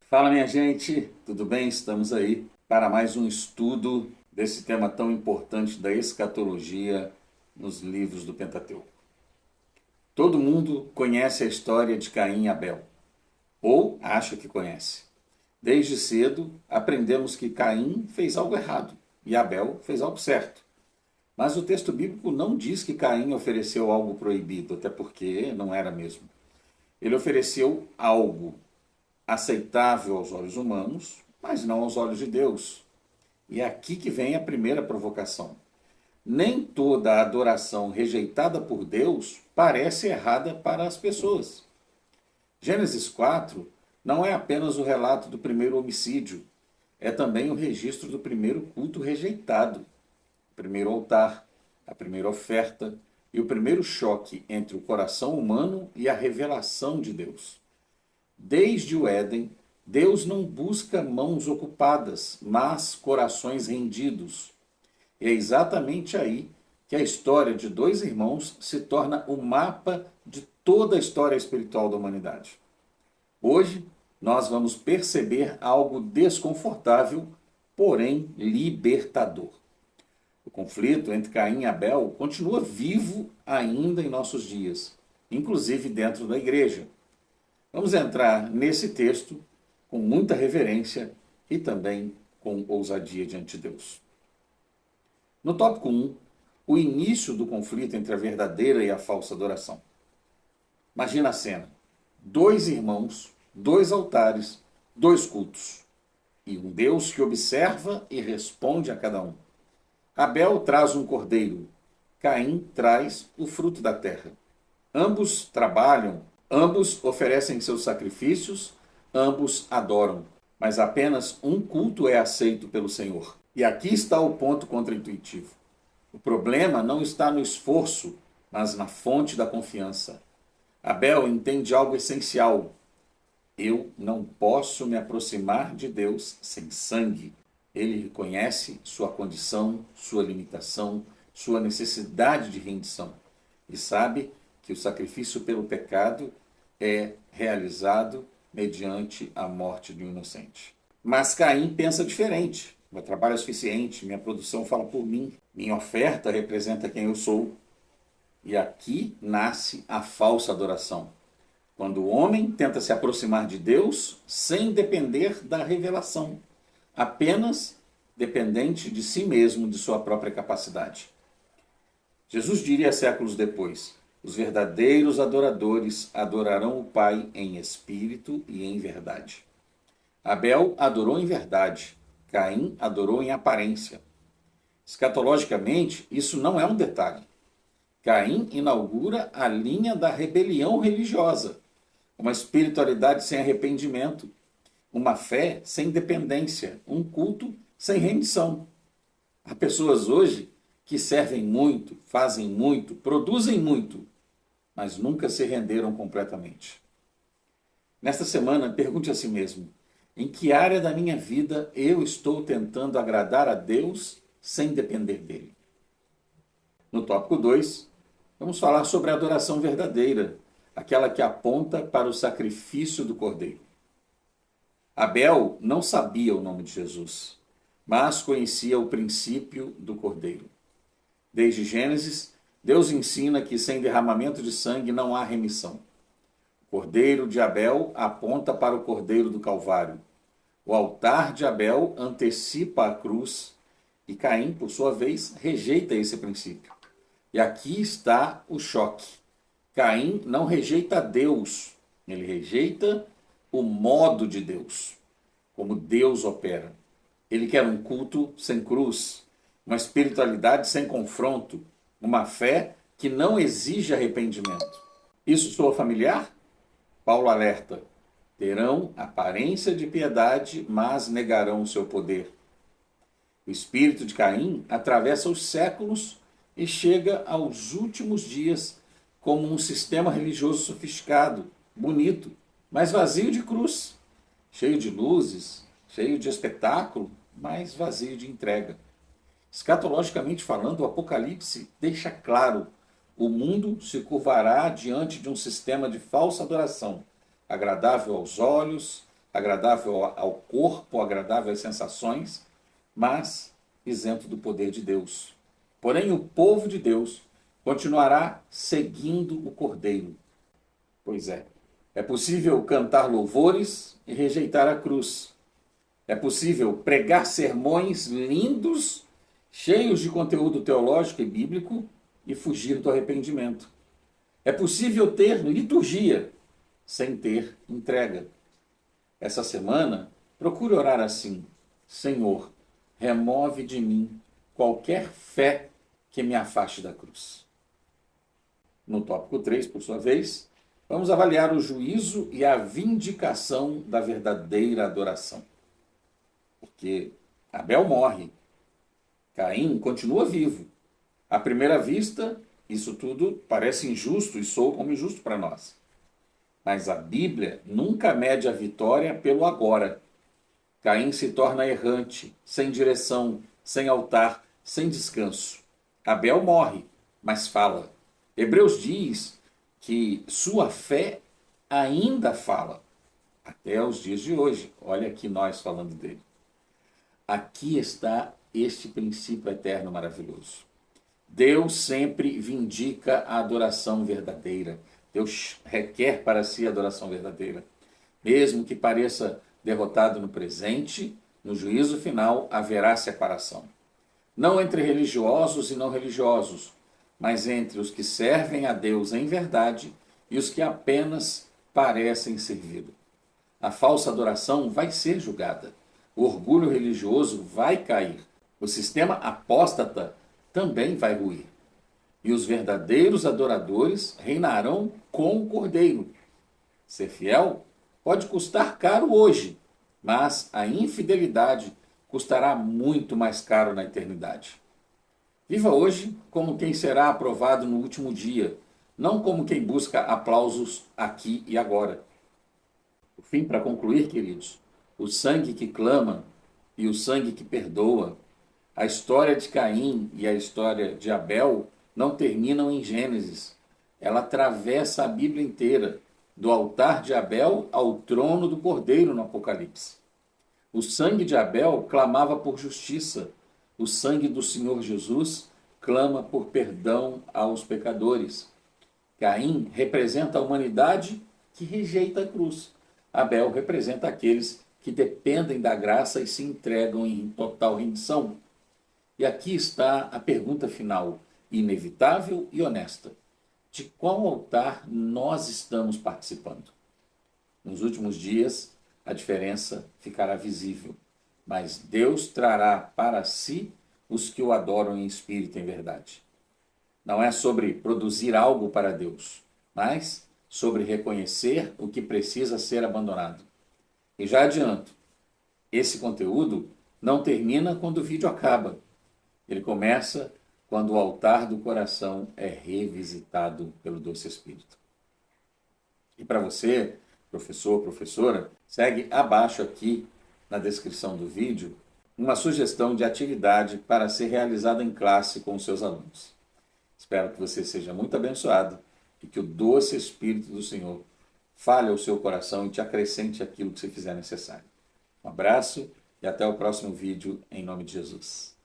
Fala, minha gente, tudo bem? Estamos aí para mais um estudo desse tema tão importante da escatologia nos livros do Pentateuco. Todo mundo conhece a história de Caim e Abel, ou acha que conhece. Desde cedo aprendemos que Caim fez algo errado e Abel fez algo certo. Mas o texto bíblico não diz que Caim ofereceu algo proibido, até porque não era mesmo. Ele ofereceu algo aceitável aos olhos humanos, mas não aos olhos de Deus. E é aqui que vem a primeira provocação. Nem toda adoração rejeitada por Deus parece errada para as pessoas. Gênesis 4 não é apenas o relato do primeiro homicídio, é também o registro do primeiro culto rejeitado, o primeiro altar, a primeira oferta e o primeiro choque entre o coração humano e a revelação de Deus. Desde o Éden, Deus não busca mãos ocupadas, mas corações rendidos. E é exatamente aí que a história de dois irmãos se torna o mapa de toda a história espiritual da humanidade. Hoje, nós vamos perceber algo desconfortável, porém libertador. O conflito entre Caim e Abel continua vivo ainda em nossos dias, inclusive dentro da igreja. Vamos entrar nesse texto com muita reverência e também com ousadia diante de Deus. No tópico 1, o início do conflito entre a verdadeira e a falsa adoração. Imagina a cena: dois irmãos, dois altares, dois cultos, e um Deus que observa e responde a cada um. Abel traz um cordeiro, Caim traz o fruto da terra. Ambos trabalham, ambos oferecem seus sacrifícios, ambos adoram, mas apenas um culto é aceito pelo Senhor. E aqui está o ponto contraintuitivo. O problema não está no esforço, mas na fonte da confiança. Abel entende algo essencial. Eu não posso me aproximar de Deus sem sangue. Ele reconhece sua condição, sua limitação, sua necessidade de rendição. E sabe que o sacrifício pelo pecado é realizado mediante a morte de um inocente. Mas Caim pensa diferente. Meu trabalho é suficiente, minha produção fala por mim, minha oferta representa quem eu sou. E aqui nasce a falsa adoração. Quando o homem tenta se aproximar de Deus sem depender da revelação, apenas dependente de si mesmo, de sua própria capacidade. Jesus diria séculos depois: os verdadeiros adoradores adorarão o Pai em espírito e em verdade. Abel adorou em verdade, Caim adorou em aparência. Escatologicamente, isso não é um detalhe. Caim inaugura a linha da rebelião religiosa, uma espiritualidade sem arrependimento, uma fé sem dependência, um culto sem rendição. Há pessoas hoje que servem muito, fazem muito, produzem muito, mas nunca se renderam completamente. Nesta semana, pergunte a si mesmo: em que área da minha vida eu estou tentando agradar a Deus sem depender dele? No tópico 2, vamos falar sobre a adoração verdadeira, aquela que aponta para o sacrifício do Cordeiro. Abel não sabia o nome de Jesus, mas conhecia o princípio do Cordeiro. Desde Gênesis, Deus ensina que sem derramamento de sangue não há remissão. O Cordeiro de Abel aponta para o Cordeiro do Calvário. O altar de Abel antecipa a cruz e Caim, por sua vez, rejeita esse princípio. E aqui está o choque. Caim não rejeita Deus, ele rejeita o modo de Deus, como Deus opera. Ele quer um culto sem cruz, uma espiritualidade sem confronto, uma fé que não exige arrependimento. Isso soa familiar? Paulo alerta: terão aparência de piedade, mas negarão o seu poder. O espírito de Caim atravessa os séculos e chega aos últimos dias como um sistema religioso sofisticado, bonito, mas vazio de cruz, cheio de luzes, cheio de espetáculo, mas vazio de entrega. Escatologicamente falando, o Apocalipse deixa claro: o mundo se curvará diante de um sistema de falsa adoração, agradável aos olhos, agradável ao corpo, agradável às sensações, mas isento do poder de Deus. Porém, o povo de Deus continuará seguindo o Cordeiro. Pois é possível cantar louvores e rejeitar a cruz. É possível pregar sermões lindos, cheios de conteúdo teológico e bíblico, e fugir do arrependimento. É possível ter liturgia sem ter entrega. Essa semana, procure orar assim: Senhor, remove de mim qualquer fé que me afaste da cruz. No tópico 3, por sua vez, vamos avaliar o juízo e a vindicação da verdadeira adoração. Porque Abel morre, Caim continua vivo. À primeira vista, isso tudo parece injusto e soa como injusto para nós. Mas a Bíblia nunca mede a vitória pelo agora. Caim se torna errante, sem direção, sem altar, sem descanso. Abel morre, mas fala. Hebreus diz que sua fé ainda fala, até os dias de hoje. Olha aqui nós falando dele. Aqui está este princípio eterno maravilhoso. Deus sempre vindica a adoração verdadeira. Deus requer para si a adoração verdadeira. Mesmo que pareça derrotado no presente, no juízo final haverá separação. Não entre religiosos e não religiosos, mas entre os que servem a Deus em verdade e os que apenas parecem servi-lo. A falsa adoração vai ser julgada. O orgulho religioso vai cair. O sistema apóstata também vai ruir. E os verdadeiros adoradores reinarão com o Cordeiro. Ser fiel pode custar caro hoje, mas a infidelidade custará muito mais caro na eternidade. Viva hoje como quem será aprovado no último dia, não como quem busca aplausos aqui e agora. Por fim, para concluir, queridos, o sangue que clama e o sangue que perdoa, a história de Caim e a história de Abel não terminam em Gênesis. Ela atravessa a Bíblia inteira, do altar de Abel ao trono do Cordeiro no Apocalipse. O sangue de Abel clamava por justiça. O sangue do Senhor Jesus clama por perdão aos pecadores. Caim representa a humanidade que rejeita a cruz. Abel representa aqueles que dependem da graça e se entregam em total rendição. E aqui está a pergunta final, inevitável e honesta. De qual altar nós estamos participando? Nos últimos dias, a diferença ficará visível, mas Deus trará para si os que o adoram em espírito e em verdade. Não é sobre produzir algo para Deus, mas sobre reconhecer o que precisa ser abandonado. E já adianto, esse conteúdo não termina quando o vídeo acaba. Ele começa quando o altar do coração é revisitado pelo doce Espírito. E para você, professor, professora, segue abaixo aqui na descrição do vídeo uma sugestão de atividade para ser realizada em classe com os seus alunos. Espero que você seja muito abençoado e que o doce Espírito do Senhor fale ao seu coração e te acrescente aquilo que você fizer necessário. Um abraço e até o próximo vídeo, em nome de Jesus.